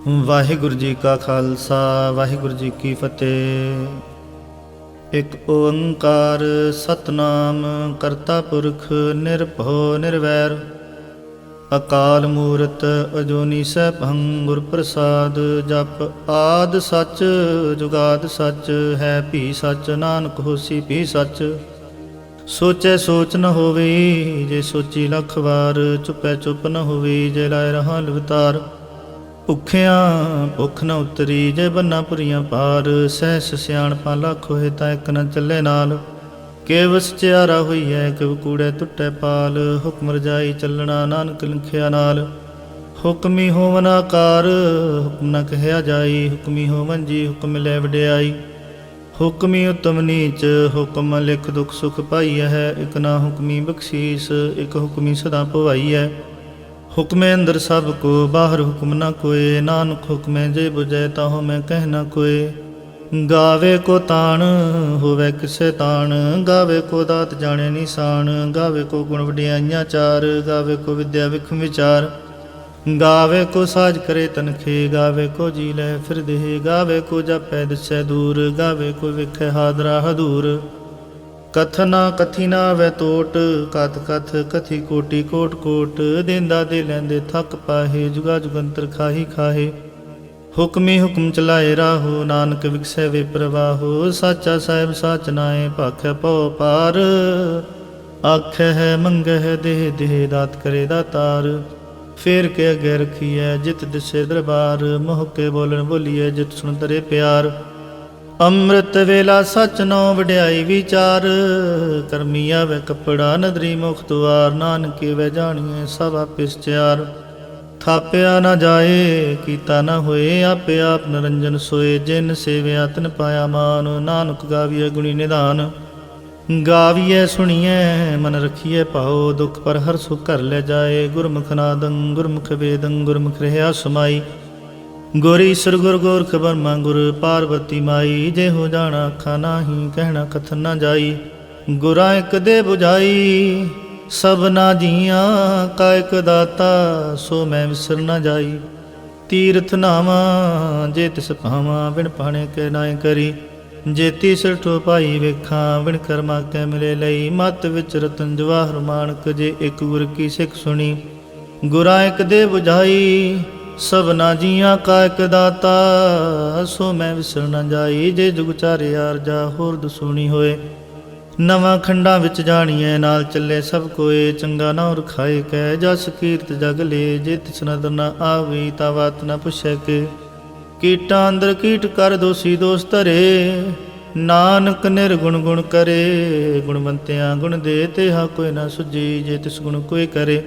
ਵਾਹਿਗੁਰੂ ਜੀ ਕਾ ਖਾਲਸਾ ਵਾਹਿਗੁਰੂ ਜੀ ਕੀ ਫਤਿਹ। ਇੱਕ ਓੰਕਾਰ ਸਤਨਾਮ ਕਰਤਾ ਪੁਰਖ ਨਿਰਭਉ ਨਿਰਵੈਰ ਅਕਾਲ ਮੂਰਤ ਅਜੂਨੀ ਸੈਭੰ ਗੁਰ ਪ੍ਰਸਾਦ। ਜਪ ਆਦ ਸੱਚ ਜੁਗਾਦ ਸੱਚ ਹੈ ਭੀ ਸੱਚ ਨਾਨਕ ਹੋਸੀ ਭੀ ਸੱਚ। ਸੋਚੈ ਸੋਚ ਨ ਹੋਵੇ ਜੇ ਸੋਚੀ ਲੱਖ ਵਾਰ। ਚੁਪੈ ਚੁੱਪ ਨ ਹੋਵੇ ਜੇ ਲਾਇ ਰਹਾ ਲਵਤਾਰ। ਭੁੱਖਿਆਂ ਭੁੱਖ ਨ ਉਤਰੀ ਜੇ ਬੰਨਾ ਪੁਰੀਆਂ ਪਾਰ। ਸਹਿਸ ਸਿਆਣਪਾਂ ਲੱਖ ਹੋਏ ਤਾਂ ਇੱਕ ਨ ਚੱਲੇ ਨਾਲ। ਕਿਵ ਸਚਿਆਰਾ ਹੋਈਐ ਕਿਵ ਕੂੜੈ ਟੁੱਟੈ ਪਾਲ। ਹੁਕਮ ਰਜਾਈ ਚੱਲਣਾ ਨਾਨਕ ਲਿਖਿਆ ਨਾਲ। ਹੁਕਮੀ ਹੋਵਨ ਆਕਾਰ ਹੁਕਮ ਨ ਕਹਿਆ ਜਾਈ। ਹੁਕਮੀ ਹੋਵਨ ਜੀ ਹੁਕਮ ਲੈ ਵਡਿਆਈ। ਹੁਕਮੀ ਉਤਮ ਨੀਚ ਹੁਕਮ ਲਿਖ ਦੁਖ ਸੁਖ ਪਾਈਐ ਹੈ। ਇਕ ਨਾ ਹੁਕਮੀ ਬਖਸ਼ੀਸ ਇਕ ਹੁਕਮੀ ਸਦਾ ਭਵਾਈਐ। ਹੁਕਮੇ ਅੰਦਰ ਸਭ ਕੋ ਬਾਹਰ ਹੁਕਮ ਨ ਕੋਏ। ਨਾਨਕ ਹੁਕਮੇ ਜੇ ਬੁਝੈ ਤਾਹੋ ਮੈਂ ਕਹਿ ਨ ਕੋਏ। ਗਾਵੇ ਕੋ ਤਾਣ ਹੋਵੇ ਕਿਸੇ ਤਾਣ। ਗਾਵੇ ਕੋ ਦਾਤ ਜਾਣੇ ਨਿਸ਼ਾਨ। ਗਾਵੇ ਕੋ ਗੁਣ ਵਡਿਆਈਆਂ ਚਾਰ। ਗਾਵੇ ਕੋ ਵਿਦਿਆ ਵਿਖਮ ਵਿਚਾਰ। ਗਾਵੇ ਕੋ ਸਾਜ ਕਰੇ ਤਨਖੇ। ਗਾਵੇ ਕੋ ਜੀ ਲੈ ਫਿਰਦੇ। ਗਾਵੇ ਕੋ ਜਾਪੈ ਦਿਸੈ ਦੂਰ। ਗਾਵੇ ਕੋ ਵਿਖੈ ਹਾਦਰਾ ਹਦੂਰ। ਕਥਨਾ ਕਥੀ ਨਾ ਵੈ ਤੋਟ ਕਥ ਕਥ ਕਥੀ ਕੋਟੀ ਕੋਟ ਕੋਟ। ਦੇਂਦਾ ਦੇ ਲੈਂਦੇ ਥੱਕ ਪਾਹੇ ਜੁਗਾ ਜੁਗੰਤਰ ਖਾਹੀ ਖਾਹੇ। ਹੁਕਮੀ ਹੁਕਮ ਚਲਾਏ ਰਾਹੋ ਨਾਨਕ ਵਿਖਸੈ ਵੇ ਪ੍ਰਵਾਹੋ। ਸਾਚਾ ਸਾਹਿਬ ਸਾਚ ਨਾਏ ਭਾਖੈ ਪਉ ਪਾਰ। ਆਖੈ ਹੈ ਮੰਗੈ ਹੈ ਦੇਹ ਦੇਹ ਦਾਤ ਕਰੇ ਦਾਤਾਰ। ਫੇਰ ਕੇ ਅੱਗੇ ਰਖੀਐ ਜਿਤ ਦਿਸੇ ਦਰਬਾਰ। ਮੋਹ ਕੇ ਬੋਲਣ ਬੋਲੀਐ ਜਿਤ ਸੁਣ ਤਰੇ ਪਿਆਰ। ਅੰਮ੍ਰਿਤ ਵੇਲਾ ਸਚ ਨੋ ਵਡਿਆਈ ਵਿਚਾਰ। ਕਰਮੀ ਆਵੇ ਕੱਪੜਾ ਨਦਰੀ ਮੁਖ ਦੁਆਰ। ਨਾਨਕੇ ਵੈ ਜਾਣੀਐ ਸਭ ਆਪੇ ਸਚਿਆਰ। ਥਾਪਿਆ ਨਾ ਜਾਏ ਕੀਤਾ ਨਾ ਹੋਏ ਆਪੇ ਆਪ ਨਿਰੰਜਨ ਸੋਏ। ਜਿਨ ਸੇਵਿਆ ਤਿਨ ਪਾਇਆ ਮਾਨ। ਨਾਨਕ ਗਾਵੀਐ ਗੁਣੀ ਨਿਧਾਨ। ਗਾਵੀਐ ਸੁਣੀਐ ਮਨ ਰਖੀਐ ਭਾਉ। ਦੁਖ ਪਰ ਹਰ ਸੁਖ ਘਰ ਲੈ ਜਾਏ। ਗੁਰਮੁਖ ਨਾਦੰ ਗੁਰਮੁਖ ਵੇਦੰ ਗੁਰਮੁਖ ਰਹਿਆ ਸਮਾਈ। ਗੁਰ ਈਸਰ ਗੁਰ ਗੋਰਖ ਬਰਮਾ ਗੁਰ ਪਾਰਬਤੀ ਮਾਈ। ਜੇ ਹੋ ਜਾਣਾ ਅੱਖਾਂ ਨਾਹੀ ਕਹਿਣਾ ਕਥਨ ਨਾ ਜਾਈ। ਗੁਰਾਂ ਇੱਕ ਦੇ ਬੁਝਾਈ ਸਭਨਾ ਜੀਆਂ ਕਾ ਇਕ ਦਾਤਾ। ਸੋ ਮੈਂ ਵਿਸਰ ਨਾ ਜਾਈ। ਤੀਰਥ ਨਾਵਾਂ ਜੇ ਤਿਸ ਭਾਵਾਂ ਬਿਨ ਪਾਣੇ ਕੇ ਨਾਏ ਕਰੀ। ਜੇ ਤੀਸਰ ਠੋ ਪਾਈ ਵੇਖਾਂ ਬਿਨ ਕਰਮਾ ਕੈ ਮਿਲੇ ਲਈ। ਮਤ ਵਿੱਚ ਰਤਨ ਜਵਾਹਰ ਮਾਣਕ ਜੇ ਇੱਕ ਗੁਰ ਕੀ ਸਿੱਖ ਸੁਣੀ। ਗੁਰਾਂ ਇੱਕ ਦੇ ਬੁਝਾਈ ਸਭਨਾ ਜੀਆਂ ਕਾ ਇਕ ਦਾਤਾ। ਸੋ ਮੈਂ ਵਿਸਰ ਨਾ ਜਾਈ। ਜੇ ਜੁਗ ਚਾਰੇ ਆਰਜਾ ਹੋਰ ਦਸੂਣੀ ਹੋਏ। ਨਵਾਂ ਖੰਡਾਂ ਵਿੱਚ ਜਾਣੀਐ ਨਾਲ ਚੱਲੇ ਸਭ ਕੋਏ। ਚੰਗਾ ਨਾ ਰਖਾਏ ਕੈ ਜਸ ਕੀਰਤ ਜਗ ਲੇ। ਜੇ ਤਿਸ ਨਦਰ ਨ ਆਵੇ ਤਾ ਬਾਤ ਨ ਪੁੱਛੈ ਕੇ। ਕੀਟਾਂ ਅੰਦਰ ਕੀਟ ਕਰ ਦੋਸੀ ਦੋਸ ਧਰੇ। ਨਾਨਕ ਨਿਰਗੁਣ ਗੁਣ ਕਰੇ। ਗੁਣਵੰਤਿਆਂ ਗੁਣ ਦੇ ਤੇਹਾ ਕੋਈ ਨਾ ਸੁਝੀ। ਜੇ ਤਿਸ ਗੁਣ ਕੋਈ ਕਰੇ।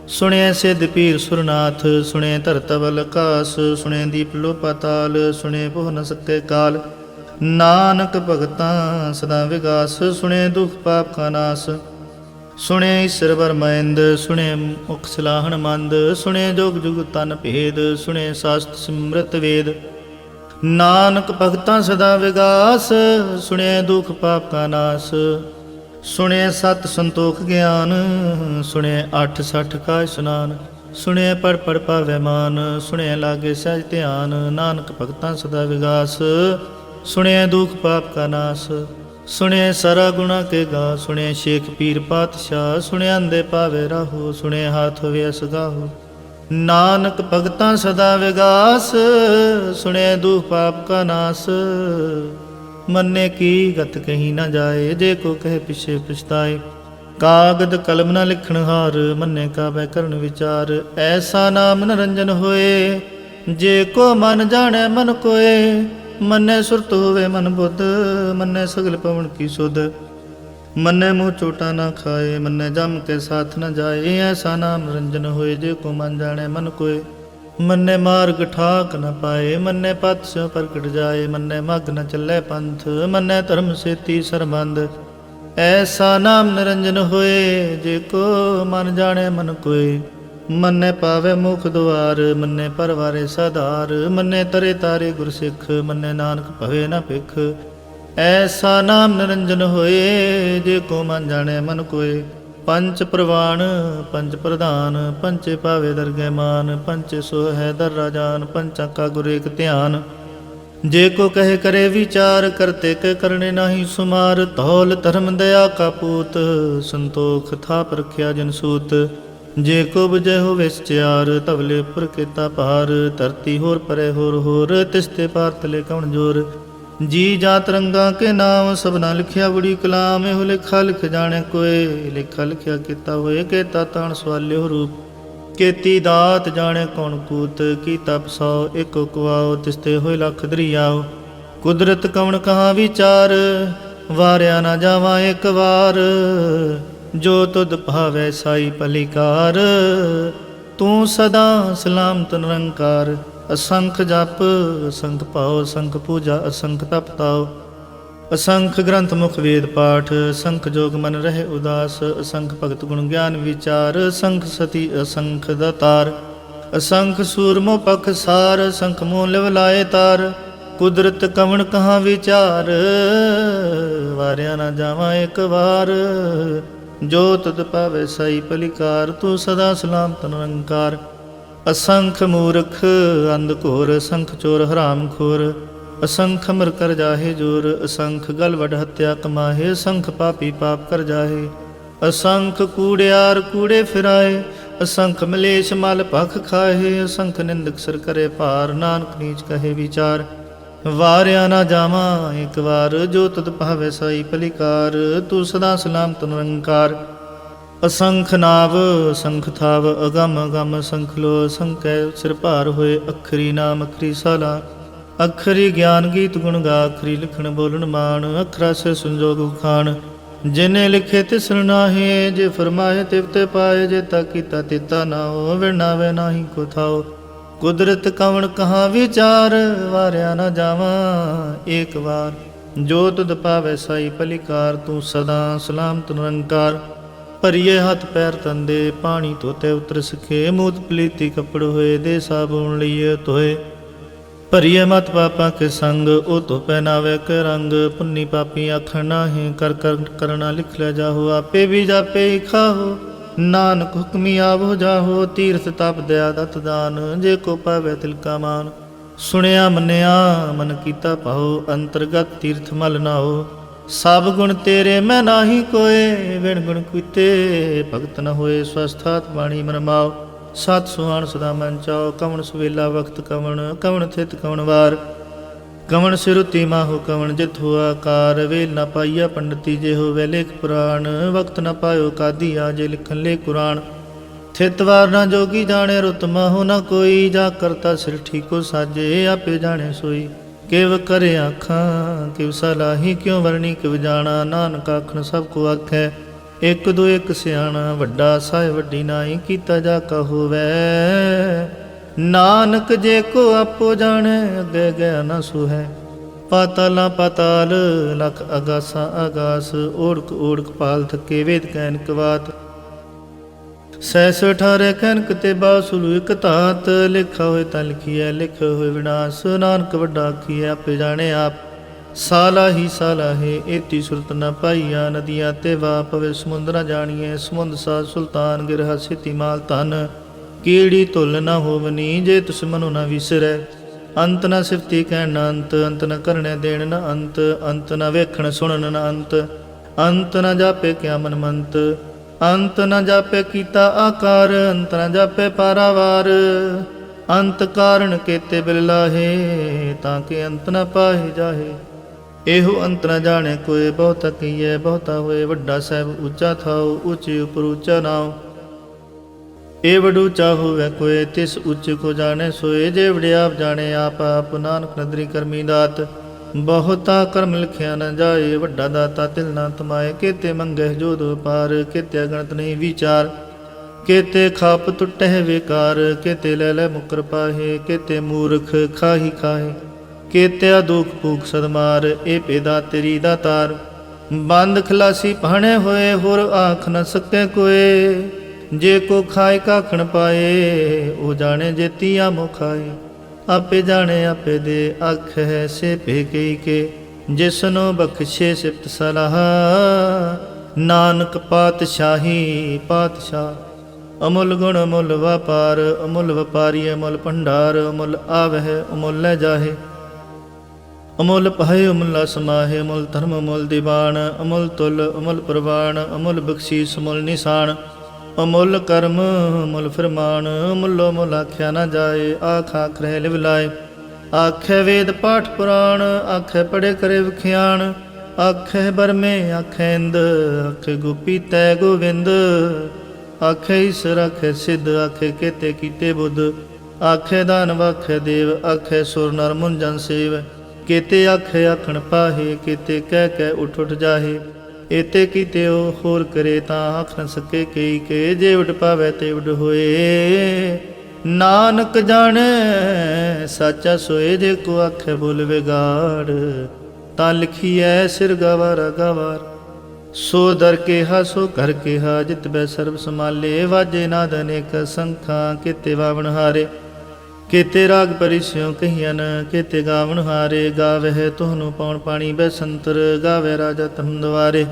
ਸੁਣਿਐ ਸਿੱਧ ਪੀਰ ਸੁਰਨਾਥ ਸੁਣਿਐ ਧਰਤ ਬਲ ਆਕਾਸ। ਸੁਣਿਐ ਦੀਪ ਲੋ ਪਾਤਾਲ ਸੁਣਿਐ ਪੋਹ ਨ ਸਕੈ ਕਾਲ। ਨਾਨਕ ਭਗਤਾਂ ਸਦਾ ਵਿਗਾਸ। ਸੁਣਿਐ ਦੁਖ ਪਾਪ ਕਾ ਨਾਸ। ਸੁਣਿਐ ਈਸਰ ਬਰਮੈਂਦ ਸੁਣਿਐ ਮੁਖ ਸਲਾਹਣ ਮੰਦ। ਸੁਣਿਐ ਜੋਗ ਜੁਗ ਤਨ ਭੇਦ। ਸੁਣਿਐ ਸਾਸਤ ਸਿਮਰਤ ਵੇਦ। ਨਾਨਕ ਭਗਤਾਂ ਸਦਾ ਵਿਗਾਸ। ਸੁਣਿਐ ਦੁਖ ਪਾਪ ਕਾ ਨਾਸ। ਸੁਣਿਐ ਸਤ ਸੰਤੋਖ ਗਿਆਨ। ਸੁਣਿਐ 8 60 ਕਾ ਇਸ਼ਨਾਨ। ਸੁਣਿਐ ਪੜ ਪੜ ਪਾਵੈ ਮਾਨ। ਸੁਣਿਐ ਲਾਗੇ ਸਹਿਜ ਧਿਆਨ। ਨਾਨਕ ਭਗਤਾਂ ਸਦਾ ਵਿਗਾਸ। ਸੁਣਿਐ ਦੁਖ ਪਾਪ ਕਾ ਨਾਸ। ਸੁਣਿਐ ਸਾਰਾ ਗੁਣਾ ਕੇ ਗਾ। ਸੁਣਿਐ ਸ਼ੇਖ ਪੀਰ ਪਾਤਸ਼ਾਹ। ਸੁਣਿਐ ਅੰਦੇ ਪਾਵੇ ਰਾਹੋ। ਸੁਣਿਐ ਹਾਥ ਹੋਵੇ ਅਸਗਾਹੋ। ਨਾਨਕ ਭਗਤਾਂ ਸਦਾ ਵਿਗਾਸ। ਸੁਣਿਐ ਦੁਖ ਪਾਪ ਕਾ ਨਾਸ। ਮੰਨੇ ਕੀ ਗਤ ਕਹੀ ਨਾ ਜਾਏ। ਜੇ ਕੋ ਕਹੇ ਪਿਛੇ ਪਛਤਾਏ। ਕਾਗਦ ਕਲਮ ਨਾ ਲਿਖਣ ਹਾਰ। ਮੰਨੇ ਕਾਬੈ ਕਰਨ ਵਿਚਾਰ। ਐਸਾ ਨਾਮ ਨਿਰੰਜਨ ਹੋਏ। ਜੇ ਕੋ ਮਨ ਜਾਣੈ ਮਨ ਕੋਏ। ਮੰਨੇ ਸੁਰਤ ਹੋਵੇ ਮਨ ਬੁੱਧ। ਮੰਨੇ ਸਗਲ ਪਵਨ ਕੀ ਸੁਧ। ਮੰਨੇ ਮੂੰਹ ਚੋਟਾ ਨਾ ਖਾਏ। ਮੰਨੇ ਜਮ ਕੇ ਸਾਥ ਨ ਜਾਏ। ਐਸਾ ਨਾਮ ਨਿਰੰਜਨ ਹੋਏ। ਜੇ ਕੋ ਮਨ ਜਾਣੈ ਮਨ ਕੋਏ। ਮੰਨੇ ਮਾਰਗ ਠਾਕ ਨ ਪਾਏ। ਮੰਨੇ ਪਤ ਸਿਉ ਪ੍ਰਗਟ ਜਾਏ। ਮੰਨੇ ਮਗ ਨ ਚੱਲੇ ਪੰਥ। ਮੰਨੇ ਧਰਮ ਸੇਤੀ ਸਰਬੰਧ। ਐਸਾ ਨਾਮ ਨਿਰੰਜਨ ਹੋਏ। ਜੇ ਕੋ ਮਨ ਜਾਣੈ ਮਨ ਕੋਏ। ਮੰਨੇ ਪਾਵੇ ਮੁਖ ਦੁਆਰ। ਮੰਨੇ ਪਰਵਾਰੇ ਸਾਧਾਰ। ਮੰਨੇ ਤਰੇ ਤਾਰੇ ਗੁਰ ਸਿੱਖ। ਮੰਨੇ ਨਾਨਕ ਭਵੇ ਨ ਭਿਖ। ਐਸਾ ਨਾਮ ਨਿਰੰਜਨ ਹੋਏ। ਜੇ ਕੋ ਮਨ ਜਾਣੈ ਮਨ ਕੋਏ। ਪੰਚ ਪ੍ਰਵਾਨ ਪੰਚ ਪ੍ਰਧਾਨ, ਪੰਚੇ ਭਾਵੇ ਦਰਗਹਿ ਮਾਨ, ਪੰਚੇ ਸੋ ਹੈ ਦਰ ਰਾਜਾਨ, ਪੰਚਾਂ ਕਾ ਗੁਰ ਏਕ ਧਿਆਨ। ਜੇ ਕੋ ਕਹੇ करे विचार, करते के करने नाही सुमार। धौल धर्म दया का पूत, संतोख थाप रखिया जन सूत। जे को बुझे हो विचार, तबले उपर केता पार। धरती होर परे होर, तिसते पार तले कौन जोर। जी जात रंगा के नाम, सबना लिखिया बड़ी कलाम। एहो लिखा लिख जाने कोय, लिखा लिखिया केता होए। केता ताण सवाल्यो रूप, केती दात जाने कौन कूत। कीता पसौ एको कुआओ, तिसते होए लख दरियाओ। कुदरत कवण कहाँ विचार, वारिया ना जावा एक वार। जो तुद भावै साई पलिकार, तू सदा सलामत निरंकार। असंख जप असंख पाओ, असंख पूजा असंख तप ताओ। असंख ग्रंथ मुख वेद पाठ, असंख जोग मन रहे उदास। असंख भगत गुण ज्ञान विचार, असंख सती असंख दातार। असंख सूरमो पख सार, असंख मोह लिव लाए तार। कुदरत कवण कहाँ विचार, वारिया ना जावा एक वार। जो तुद पावे साई पलिकार, तू सदा सलामत निरंकार। असंख मूर्ख अंध घोर, असंख चोर हराम खोर। असंख अमर कर जाहे जोर, असंख गल वड हत्या कमाहे। असंख पापी पाप कर जाहे, असंख कूड़ियार कूड़े फिराए। असंख मलेश मल भख खाहे, असंख निंदक सर करे पार। नानक नीच कहे विचार, वारिया ना जावा एक वार। जो तुद पावे साई पलिकार, तू सदा सलामत निरंकार। असंख नाव असंख थाव, अगम अगम असंख लो। असंख सिर भार होए, अखरी नाम अखरी साला। अखरी ज्ञान गीत गुण गा, अखरी लिखण बोलन मान। अखरा से संजोग उखान, जिने लिखे तिसर नाहे। जे फरमाए तिवते पाए, जे ता कीता तिता ना हो। विनावे नाही को थाओ, कुदरत कवण कहाँ विचार। वारिया ना जावा एक वार। जो तुद पावे साई पलिकार, तू सदा सलामत निरंकार। ਭਰੀਏ ਹੱਥ ਪੈਰ ਤੰਦੇ, ਪਾਣੀ ਧੋਤੇ ਉਤਰ ਸਕੇ। ਮੂਤ ਪਲੀਤੀ ਕੱਪੜ ਹੋਏ, ਦੇ ਸਾਬੂਨ ਲਈਏ ਧੋਏ। ਭਰੀਏ ਮਤ ਪਾਪਾ ਕੇ ਸੰਗ, ਉਹ ਧੋ ਪਹਿਨਾਵੇ ਕੇ ਰੰਗ। ਪੁੰਨੀ ਪਾਪੀ ਆਖਣ ਨਾਹੀਂ, ਕਰ ਕਰ ਕਰਨਾ ਲਿਖ ਲੈ ਜਾਹੋ। ਆਪੇ ਵੀ ਜਾਪੇ ਹੀ ਖਾਹੋ, ਨਾਨਕ ਹੁਕਮੀ ਆਵੋ ਜਾਹੋ। ਤੀਰਥ ਤਪ ਦਇਆ ਦਤ ਦਾਨ, ਜੇ ਕੋ ਪਾਵੇ ਤਿਲ ਕਾ ਮਾਨ। ਸੁਣਿਆ ਮੰਨਿਆ ਮਨ ਕੀਤਾ ਭਾਉ, ਅੰਤਰਗਤ ਤੀਰਥ ਮਲ ਨਾਓ। ਸਭ ਗੁਣ ਤੇਰੇ ਮੈਂ ਨਾਹੀ ਕੋਏ, ਵਿਣ ਗੁਣ ਕੀਤੇ ਭਗਤ ਨ ਹੋਏ। ਸਵਸਥਾਤ ਬਾਣੀ ਮਨ ਮਾਓ, ਸਤ ਸੁਹਾਣ ਸਦਾ ਮਨ ਚਾਓ। ਕਵਣ ਸੁਵੇਲਾ ਵਕਤ ਕਵਣ, ਕਵਣ ਥਿਤ ਕਵਣ ਵਾਰ। ਕਵਣ ਸਿਰੁਤੀ ਮਾਹੋ ਕਵਣ ਜਿਤ ਹੋਆ ਕਾਰ। ਵੇਲ ਨਾ ਪਾਈਆ ਪੰਡਤੀ, ਜੇ ਹੋਵੇ ਲੇਖ ਪੁਰਾਣ। ਵਕਤ ਨ ਪਾਇਓ ਕਾਦੀ, ਆ ਜੇ ਲਿਖਣ ਲੇ ਕੁਰਾਨ। ਥਿਤ ਵਾਰ ਨਾ ਜੋਗੀ ਜਾਣੇ, ਰੁਤ ਮਾਹੋ ਨਾ ਕੋਈ। ਜਾ ਕਰਤਾ ਸਿਰ ਠੀਕੋ ਸਾਜੇ, ਆਪੇ ਜਾਣੇ ਸੋਈ। ਕਿਵ ਕਰੇ ਆਖਾਂ ਕਿਵ ਸਲਾਹੀ, ਕਿਉ ਵਰਣੀ ਕਿਵ ਜਾਣਾ। ਨਾਨਕ ਆਖਣ ਸਭ ਕੋ ਆਖੈ, ਇੱਕ ਦੋ ਇੱਕ ਸਿਆਣਾ। ਵੱਡਾ ਸਾਹਿਬ ਵੱਡੀ ਨਾਈ, ਕੀਤਾ ਜਾ ਕਾ ਹੋਵੈ। ਨਾਨਕ ਜੇ ਕੋ ਆਪੋ ਜਾਣੈ, ਅੱਗੇ ਗਿਆ ਨਾ ਸੁਹੈ। ਪਾਤਾਲਾਂ ਪਾਤਾਲ ਲਖ ਅਗਾਸਾਂ ਆਗਾਸ। ਓੜਕ ਓੜਕ ਪਾਲ ਥਕੇ, ਵੇਦ ਕੈਨਕ ਵਾਤ। ਸੈਸ 18 ਕਨਕ ਤੇ ਬਾਸੁਲੂ ਇਕ ਧਾਤ। ਲਿਖਾ ਹੋਏ ਤਾਂ ਲਿਖੀਐ, ਲਿਖੇ ਹੋਏ ਵਿਨਾਸ਼। ਨਾਨਕ ਵੱਡਾ ਆਖੀਐ, ਆਪੇ ਜਾਣੇ ਆਪ। ਸਾਲਾ ਹੀ ਸਾਲਾ ਹੈ, ਏਤੀ ਸੁਰਤ ਨ ਪਾਈਆ। ਨਦੀਆਂ ਤੇ ਵਾ ਪਵੇ, ਸਮੁੰਦ ਨ ਜਾਣੀਐ। ਸਮੁੰਦ ਸਾਧ ਸੁਲਤਾਨ, ਗਿਰਹਾ ਸਿਤੀ ਮਾਲ ਧਨ। ਕੀੜੀ ਧੁਲ ਨ ਹੋਵਨੀ, ਜੇ ਤੁਸ ਮਨੁ ਨ ਵਿਸਰੈ। ਅੰਤ ਨ ਸਿਫਤੀ ਕਹਿਣ ਨ ਅੰਤ, ਅੰਤ ਨ ਕਰਨੇ ਦੇਣ ਨ ਅੰਤ। ਅੰਤ ਨ ਵੇਖਣ ਸੁਣਨ ਨ ਅੰਤ, ਅੰਤ ਨ ਜਾਪੇ ਕਿਆ ਮਨ ਮੰਤ। ਅੰਤ ਨ ਜਾਪੇ ਕੀਤਾ ਆਕਾਰ, ਅੰਤ ਨ ਜਾਪੇ ਪਾਰਾਵਾਰ। ਅੰਤ ਕਾਰਨ ਕੇਤੇ ਬਿਲ ਲਾਹੇ, ਤਾਂ ਕਿ ਅੰਤ ਨ ਪਾਹੇ ਜਾਹੇ। ਇਹੋ ਅੰਤ ਨ ਜਾਣੇ ਕੋਏ, ਬਹੁਤਾ ਕਹੀਏ ਬਹੁਤਾ ਹੋਏ। ਵੱਡਾ ਸਾਹਿਬ ਉੱਚਾ ਥਾਉ, ਉੱਚੇ ਉਪਰ ਉੱਚਾ ਨਾਉ। ਇਹ ਵਡ ਉੱਚਾ ਹੋਵੇ ਕੋਏ, ਤਿਸ ਉੱਚ ਕੋ ਜਾਣੇ ਸੋਏ। ਜੇ ਵਡਿਆਪ ਜਾਣੇ ਆਪ ਆਪ, ਨਾਨਕ ਨਦਰੀ ਕਰਮੀ ਦਾਤ। ਬਹੁਤਾ ਕਰਮ ਲਿਖਿਆ ਨ ਜਾਏ, ਵੱਡਾ ਦਾਤਾ ਤਿਲ ਨਾ ਤਮਾਏ। ਕੇਤੇ ਮੰਗਹਿ ਜੋਧ ਪਾਰ, ਕੇਤੇ ਗਣਤ ਨਹੀਂ ਵਿਚਾਰ। ਕੇਤੇ ਖਾਪ ਟੁੱਟਹਿ ਵੇਕਾਰ, ਕੇਤੇ ਲੈ ਲੈ ਮੁਕਰ ਪਾਹੇ। ਕੇਤੇ ਮੂਰਖ ਖਾਹੀ ਖਾਹੇ, ਕੇਤਿਆ ਦੁਖ ਭੂਖ ਸਦਮਾਰ। ਇਹ ਪੇਦਾ ਤੇਰੀ ਦਾਤਾਰ, ਬੰਦ ਖਲਾਸੀ ਭਾਣੇ ਹੋਏ। ਹੋਰ ਆਖ ਨ ਸਕੇ ਕੋਏ, ਜੇ ਕੋ ਖਾਏ ਕਾਖਣ ਪਾਏ। ਉਹ ਜਾਣੇ ਜੇਤੀ ਆਮੋ ਖਾਏ, ਆਪੇ ਜਾਣੇ ਆਪੇ ਦੇ। ਆਖ ਹੈ ਸੇ ਭੇ ਕਈ ਕੇ, ਜਿਸਨੋ ਬਖਸ਼ੇ ਸਿਫਤ ਸਲਾਹ। ਨਾਨਕ ਪਾਤਸ਼ਾਹੀ ਪਾਤਸ਼ਾਹ। ਅਮੁੱਲ ਗੁਣ ਅਮੁੱਲ ਵਪਾਰ, ਅਮੁੱਲ ਵਪਾਰੀ ਅਮੁੱਲ ਭੰਡਾਰ, ਅਮੁੱਲ ਆਵਹਿ ਅਮੁੱਲ ਲੈ ਜਾਹੇ। ਅਮੁੱਲ ਪਾਏ ਅਮੁੱਲਾ ਸਮਾਹੇ, ਅਮੁੱਲ ਧਰਮ ਅਮੁੱਲ ਦੀਵਾਨ, ਅਮੁੱਲ ਤੁਲ ਅਮੁੱਲ ਪ੍ਰਵਾਨ, ਅਮੁੱਲ ਬਖਸ਼ੀਸ ਅਮੁੱਲ ਨਿਸ਼ਾਨ, ਅਮੁੱਲ ਕਰਮ ਅਮੁੱਲ ਫਰਮਾਨ, ਅਮੁੱਲੋ ਮੁੱਲ ਆਖਿਆ ਨਾ ਜਾਏ, ਆਖ ਆਖ ਰਹਿ ਲਿਵ ਲਾਏ। ਆਖੇ ਵੇਦ ਪਾਠ ਪੁਰਾਣ, ਆਖੇ ਪੜੇ ਕਰੇ ਵਿਖਿਆਣ, ਆਖੇ ਬਰਮੇ ਆਖੇ ਇੰਦ, ਆਖੇ ਗੋਪੀ ਤੈ ਗੋਵਿੰਦ, ਆਖੇ ਈਸਰ ਆਖੇ ਸਿੱਧ, ਆਖੇ ਕੇਤੇ ਕੀਤੇ ਬੁੱਧ, ਆਖੇ ਦਾਨਵ ਆਖੇ ਦੇਵ, ਆਖੇ ਸੁਰ ਨਰ ਮੁਨ ਜਨ ਸੇਵ, ਕੇਤੇ ਆਖੇ ਆਖਣ ਪਾਹੇ, ਕੇਤੇ ਕਹਿ ਕਹਿ ਉਠ ਉਠ ਜਾਹੇ। ਏਤੇ ਕੀਤੇ ਉਹ ਹੋਰ ਕਰੇ ਤਾਂ ਆਖ ਨ ਸਕੇ ਕਈ ਕੇ, ਜੇ ਉਡ ਪਾਵੈ ਤੇ ਉਡ ਹੋਏ। ਨਾਨਕ ਜਾਣੈ ਸਾਚਾ ਸੋਏ, ਜੇ ਕੋ ਆਖੇ ਬੋਲ ਵਿਗਾੜ, ਤਾਂ ਲਿਖੀਐ ਸਿਰ ਗਵਾਰਾ ਗਵਾਰ। ਸੋ ਦਰ ਕੇਹਾ ਸੋ ਘਰ ਕੇਹਾ, ਜਿਤ ਬੈ ਸਰਬ ਸਮਾਲੇ, ਵਾਜੇ ਨਾਦ ਅਨੇਕ ਸੰਖਾਂ, ਕੇਤੇ ਵਾਵਣ ਹਾਰੇ। ਕੇਤੇ ਰਾਗ ਪਰਿਸਿਉ ਕਹੀਅਨ, ਕੇਤੇ ਗਾਵਣ ਹਾਰੇ। ਗਾਵਹਿ ਤੁਹਾਨੂੰ ਪਉਣ ਪਾਣੀ ਬੈਸੰਤਰ, ਗਾਵੇ ਰਾਜਾ ਧਰਮ ਦੁਆਰੇ।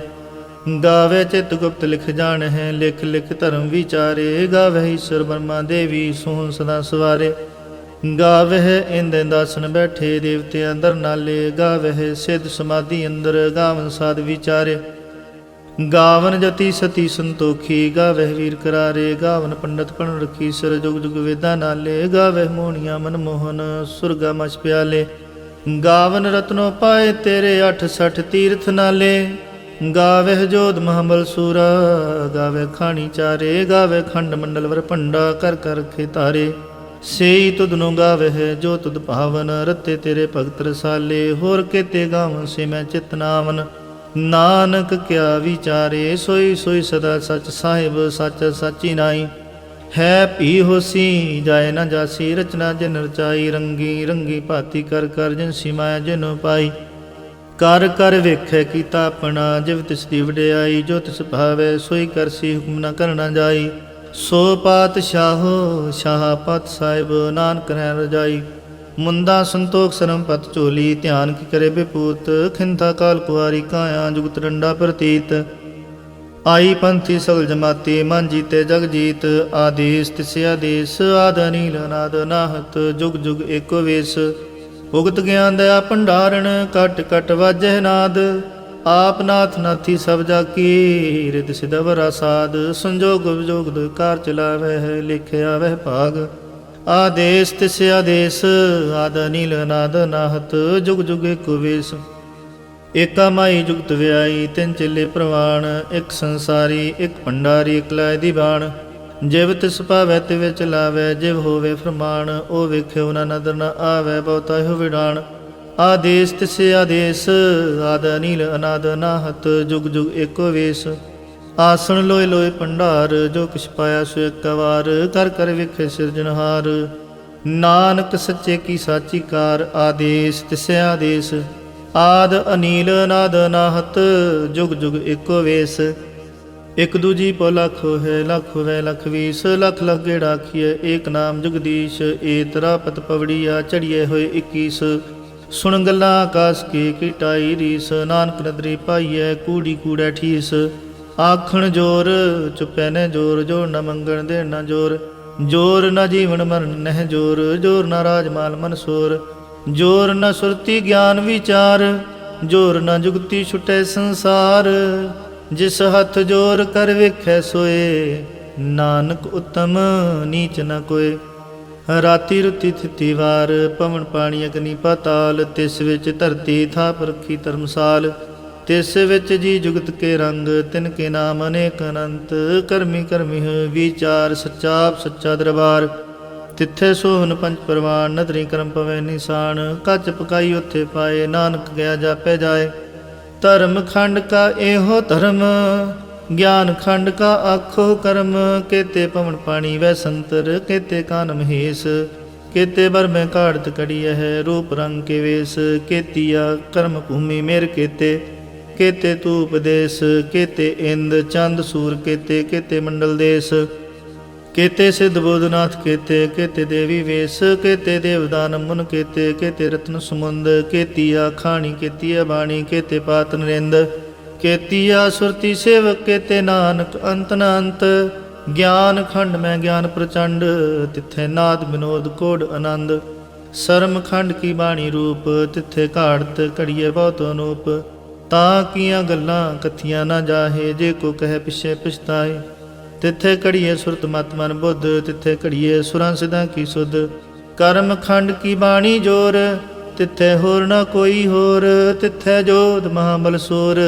ਗਾਵੇ ਚਿਤ ਗੁਪਤ ਲਿਖ ਜਾਣਹਿ, ਲਿਖ ਲਿਖ ਧਰਮ ਵਿਚਾਰੇ। ਗਾਵਹਿ ਈਸ਼ਰ ਬਰਮਾ ਦੇਵੀ, ਸੋਹਣ ਸਦਾ ਸਵਾਰੇ। ਗਾਵਹਿ ਇੰਦ ਇੰਦਾਸਨ ਬੈਠੇ, ਦੇਵਤੇ ਅੰਦਰ ਨਾਲੇ। ਗਾਵਹਿ ਸਿੱਧ ਸਮਾਧੀ ਅੰਦਰ, ਗਾਵਨ ਸਾਧ ਵਿਚਾਰੇ। ਗਾਵਨ ਜਤੀ ਸਤੀ ਸੰਤੋਖੀ, ਗਾਵਹਿ ਵੀਰ ਕਰਾਰੇ। ਗਾਵਨ ਪੰਡਤ ਪਣ ਰਖੀ, ਸਰ ਜੁਗ ਜੁਗ ਵੇਦਾਂ ਨਾਲੇ। ਗਾਵਹਿ ਮੋਹਣੀਆਂ ਮਨਮੋਹਨ, ਸੁਰਗਾ ਮਛ ਪਿਆਲੇ। ਗਾਵਨ ਰਤਨੋ ਪਾਏ ਤੇਰੇ, 68 ਤੀਰਥ ਨਾਲੇ। ਗਾਵਹਿ ਜੋਧ ਮਹਾਬਲ ਸੂਰਾ, ਗਾਵਹਿ ਖਾਣੀ ਚਾਰੇ। ਗਾਵਹਿ ਖੰਡ ਮੰਡਲ ਵਰ ਭੰਡਾ, ਕਰ ਕਰ ਰਖੇ ਤਾਰੇ। ਸੇਈ ਤੁਧ ਨੂੰ ਗਾਵਹਿ ਜੋ ਤੁਧ ਭਾਵਨ, ਰਤੇ ਤੇਰੇ ਭਗਤ ਰਸਾਲੇ। ਹੋਰ ਕੇਤੇ ਗਾਵਨ ਸੇ ਮੈਂ ਚਿਤ ਨਾਵਨ, ਨਾਨਕ ਕਿਆ ਵਿਚਾਰੇ। ਸੋਈ ਸੋਈ ਸਦਾ ਸਚ ਸਾਹਿਬ, ਸੱਚ ਸਾਚੀ ਨਾਈ। ਹੈ ਭੀ ਹੋਸੀ ਜਾਏ ਨਾ ਜਾਸੀ, ਰਚਨਾ ਜਿਨ ਰਚਾਈ। ਰੰਗੀ ਰੰਗੀ ਭਾਤੀ ਕਰ ਕਰ, ਜਿਨ ਸਿਮਾਇਆ ਜਿਨ ਪਾਈ। ਕਰ ਕਰ ਵੇਖੈ ਕੀਤਾ ਆਪਣਾ, ਜਿਵ ਤਿਸ ਦੀ ਵਡਿਆਈ। ਜੋ ਤਿਸ ਭਾਵੈ ਸੋਈ ਕਰਸੀ, ਹੁਕਮ ਨ ਕਰਨਾ ਜਾਈ। ਸੋ ਪਾਤਸ਼ਾਹੋ ਸ਼ਾਹ ਪਤ ਸਾਹਿਬ, ਨਾਨਕ ਰਹਿ ਰਜਾਈ। ਮੁੰਦਾ ਸੰਤੋਖ ਸਰਮ ਪਤ ਝੋਲੀ, ਧਿਆਨ ਕੀ ਕਰੇ ਬਿਪੂਤ। ਖਿੰਥਾ ਕਾਲ ਕੁਆਰੀ ਕਾਇਆ, ਜੁਗਤ ਡੰਡਾ ਪ੍ਰਤੀਤ। ਆਈ ਪੰਥੀ ਸਗਲ ਜਮਾਤੀ, ਮਨ ਜੀਤੇ ਜਗ ਜੀਤ। ਆਦੇਸ ਤਿਸ ਆਦੇਸ, ਆਦ ਅਨੀਲ ਅਨਾਦ ਨਾਹਤ। ਜੁਗ ਜੁਗ ਏਕੋ ਵੇਸ, ਉਗਤ ਗਿਆਨ ਦਇਆ ਭੰਡਾਰਣ। ਕਟ ਕਟ ਵਾਜਹਿ ਨਾਦ, ਆਪ ਨਾਥ ਨਾਥੀ ਸਭ ਜਾ ਕੀ। ਰਿਦ ਸਿਧ ਵਰਾ ਸਾਧ, ਸੰਜੋਗ ਵਿਜੋਗ ਦੁਇ ਕਾਰ ਚਲਾਵਹਿ। ਲਿਖਿਆ ਵਹਿ ਭਾਗ, ਆਦੇਸ ਤਿਸ ਆਦੇਸ। ਆਦ ਅਨੀਲ ਅਨਾਦ ਨਾਹਤ, ਜੁਗ ਜੁਗ ਏਕੋ ਵੇਸ। ਏਕਾ ਮਾਈ ਜੁਗਤ ਵਿਆਈ, ਤਿੰਨ ਚੇਲੇ ਪ੍ਰਵਾਣ। ਇੱਕ ਸੰਸਾਰੀ ਇੱਕ ਭੰਡਾਰੀ, ਇੱਕ ਲਾਇ ਦੀ ਬਾਣ। ਜਿਵ ਤਿਸ ਭਾਵੈ ਤਿਵ ਚਲਾਵੈ, ਜਿਵ ਹੋਵੇ ਫਰਮਾਨ। ਉਹ ਵੇਖਿਓ ਨਾ ਨਦਰ ਨ ਆਵੈ, ਬਹੁਤਾ ਹੋ ਵਿਡਾਣ। ਆਦੇਸ ਤਿਸ ਆਦੇਸ, ਆਦ ਅਨੀਲ ਅਨਾਦ ਨਾਹਤ। ਜੁਗ ਜੁਗ ਏਕੋ ਵੇਸ। ਆਸਣ ਲੋਏ ਲੋਏ ਭੰਡਾਰ, ਜੋ ਕਿਛ ਪਾਇਆ ਸੋ ਇੱਕ ਵਾਰ। ਕਰ ਕਰ ਵੇਖੇ ਸਿਰਜਣਹਾਰ, ਨਾਨਕ ਸੱਚੇ ਕੀ ਸਾਚੀ ਕਾਰ। ਆਦੇਸ ਤਿਸ ਆਦੇਸ, ਆਦ ਅਨੀਲ ਅਨਾਦ ਨਾਹਤ। ਜੁਗ ਜੁਗ ਏਕੋ ਵੇਸ। ਇਕ ਦੂਜੀ ਪੋ ਲੱਖ ਹੋਏ, ਲੱਖ ਹੋਵੇ ਲੱਖ ਵੀਸ। ਲੱਖ ਲੱਖ ਗੇੜਾ ਆਖੀਐ, ਏਕ ਨਾਮ ਜਗਦੀਸ਼। ਏ ਤਰਾ ਪਤ ਪਵੜੀਆ, ਚੜੀਏ ਹੋਏ 21। ਸੁਣ ਗੱਲਾਂ ਆਕਾਸ ਕੀ ਟਾਈ ਰੀਸ। ਨਾਨਕ ਨਦਰੀ ਪਾਈਐ, ਕੂੜੀ ਕੂੜੈ ਠੀਸ। ਆਖਣ ਜੋਰ ਚੁੱਪੈ ਨੇ ਜੋਰ, ਜੋਰ ਨ ਮੰਗਣ ਦੇਣ ਨ ਜੋਰ। ਜੋਰ ਨ ਜੀਵਨ ਮਰਨ ਨਹਿ ਜੋਰ, ਜੋਰ ਨ ਰਾਜ ਮਾਲ ਮਨ ਸੋਰ। ਜੋਰ ਨ ਸੁਰਤੀ ਗਿਆਨ ਵਿਚਾਰ, ਜੋਰ ਨ ਜੁਗਤੀ ਛੁਟੈ ਸੰਸਾਰ। ਜਿਸ ਹੱਥ ਜੋਰ ਕਰ ਵੇਖੈ ਸੋਏ, ਨਾਨਕ ਉਤਮ ਨੀਚ ਨ ਕੋਏ। ਰਾਤੀ ਰੁਤੀ ਥਿਤੀ ਵਾਰ, ਪਵਨ ਪਾਣੀ ਅਗਨੀ ਪਾਤਾਲ। ਤਿਸ ਵਿੱਚ ਧਰਤੀ ਥਾਪ ਰੱਖੀ ਧਰਮਸਾਲ। ਤਿਸ ਵਿੱਚ ਜੀ ਜੁਗਤ ਕੇ ਰੰਗ, ਤਿਨ ਕੇ ਨਾਮ ਅਨੇਕ ਅਨੰਤ। ਕਰਮੀ ਕਰਮੀ ਵਿਚਾਰ, ਸੱਚਾ ਸੱਚਾ ਦਰਬਾਰ। ਤਿੱਥੇ ਸੋਹਨ ਪੰਜ ਪਰਵਾਨ, ਨਦਰੀ ਕਰਮ ਪਵੈ ਨਿਸ਼ਾਨ। ਕੱਚ ਪਕਾਈ ਉੱਥੇ ਪਾਏ, ਨਾਨਕ ਗਿਆ ਜਾਪੈ ਜਾਏ। ਧਰਮ ਖੰਡ ਕਾ ਇਹੋ ਧਰਮ, ਗਿਆਨ ਖੰਡ ਕਾ ਆਖੋ ਕਰਮ। ਕੇਤੇ ਪਵਨ ਪਾਣੀ ਵੈ ਸੰਤਰ, ਕੇਤੇ ਕਾਨ ਮਹੇਸ਼। ਕੇਤੇ ਬਰਮੈ ਕਾੜਤ ਕੜੀਐ ਹੈ, ਰੂਪ ਰੰਗ ਕੇ ਵੇਸ। ਕੇਤੀਆ ਕਰਮ ਭੂਮੀ ਮੇਰ ਕੇਤੇ, ਕੇਤੇ ਤੂ ਉਪਦੇਸ। ਕੇਤੇ ਇੰਦ ਚੰਦ ਸੂਰ ਕੇਤੇ, ਕੇਤੇ ਮੰਡਲ ਦੇਸ। ਕੇਤੇ ਸਿੱਧ ਬੋਧਨਾਥ ਕੇਤੇ, ਕੇਤੇ ਦੇਵੀ ਵੇਸ। ਕੇਤੇ ਦੇਵਦਾਨ ਮੁਨ ਕੇਤੇ, ਕੇਤੇ ਰਤਨ ਸਮੁੰਦ। ਕੇਤੀਆ ਖਾਣੀ ਕੇਤੀਆ ਬਾਣੀ, ਕੇਤੇ ਪਾਤ ਨਰਿੰਦ। केतिया सुरति सेवक केते नानक अंत न अंत। ज्ञान खंड में ज्ञान प्रचंड, तिथे नाद विनोद कोड आनंद। शर्म खंड की बाणी रूप, तिथे घाड़त घड़िए बहुत अनूप। ता किया गल्लां कथियां ना जाहे, जे को कहे पिछे पछताए। तिथे घड़िए सुरत मत मन बुद्ध, तिथे घड़िए सुरां सिद्धां की सुध। कर्म खंड की बाणी जोर, तिथे होर न कोई होर। तिथे जोध महाबल सोर,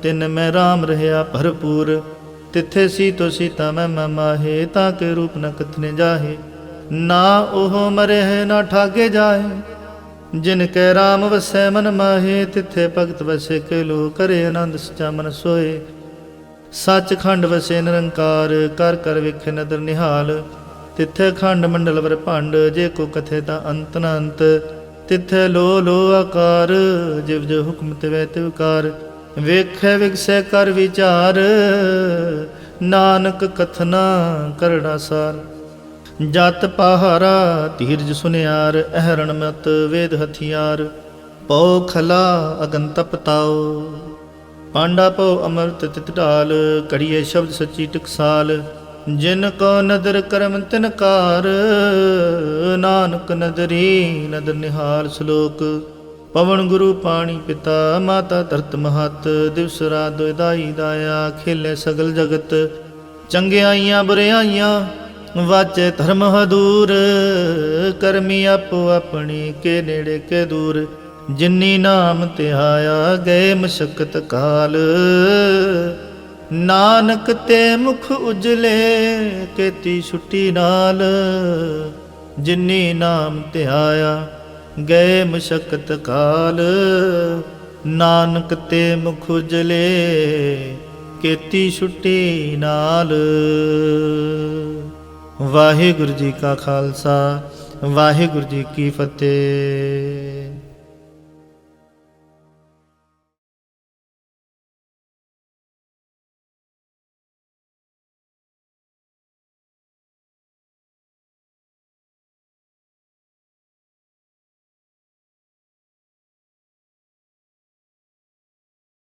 तिन में राम रहया भरपूर। तिथे सीतो सीता मैं माहे, ताके रूप न कथने जाहे। ना ओह मरे है ना ठागे जाहे, जिनके राम वसै मन माहे। तिथे भगत वसे के लो, करे आनंद सचा मन सोए। सच खंड वसे निरंकार, कर कर विखे नदर निहाल। तिथे खंड मंडल वर भंड, जे को कथे ता अंत न अंत। तिथे लो लो आकार, जिव जो हुक्म तिवै तिवकार। ਵੇਖੈ ਵਿਗਸੈ ਕਰ ਵਿਚਾਰ, ਨਾਨਕ ਕਥਨਾ ਕਰੜਾ ਸਾਰ। ਜਤ ਪਹਾਰਾ ਧੀਰਜ ਸੁਨਿਆਰ, ਅਹਰਣ ਮਤ ਵੇਦ ਹਥਿਆਰ। ਪਉ ਖਲਾ ਅਗਨ ਤਪਤਾਓ, ਪਾਂਡਾ ਪਉ ਅਮਰਤ ਤਿਤ ਢਾਲ। ਘੜੀਏ ਸ਼ਬਦ ਸੱਚੀ ਟਕਸਾਲ, ਜਿਨ ਕੋ ਨਦਰ ਕਰਮ ਤਿਨ ਕਾਰ। ਨਾਨਕ ਨਦਰੀ ਨਦਰ ਨਿਹਾਲ। ਸ਼ਲੋਕ। ਪਵਨ ਗੁਰੂ ਪਾਣੀ ਪਿਤਾ, ਮਾਤਾ ਧਰਤ ਮਹਤ। ਦਿਵਸ ਰਾਤ ਦੁਇ ਦਾਈ ਦਾਇਆ, ਖੇਲੇ ਸਗਲ ਜਗਤ। ਚੰਗਿਆਈਆਂ ਬੁਰਿਆਈਆਂ ਵਾਚੇ ਧਰਮ ਹਦੂਰ। ਕਰਮੀ ਆਪੋ ਆਪਣੀ, ਕੇ ਨੇੜੇ ਕੇ ਦੂਰ। ਜਿਨੀ ਨਾਮ ਧਿਆਇਆ, ਗਏ ਮਸ਼ਕਤ ਕਾਲ। ਨਾਨਕ ਤੇ ਮੁਖ ਉਜਲੇ, ਕੀਤੀ ਛੁੱਟੀ ਨਾਲ। ਜਿਨੀ ਨਾਮ ਧਿਆਇਆ, ਗਏ ਮਸ਼ਕਤ ਕਾਲ। ਨਾਨਕ ਤੇ ਮੁਖ ਉਜਲੇ, ਕੀਤੀ ਛੁੱਟੀ ਨਾਲ। ਵਾਹਿਗੁਰੂ ਜੀ ਕਾ ਖਾਲਸਾ, ਵਾਹਿਗੁਰੂ ਜੀ ਕੀ ਫਤਿਹ।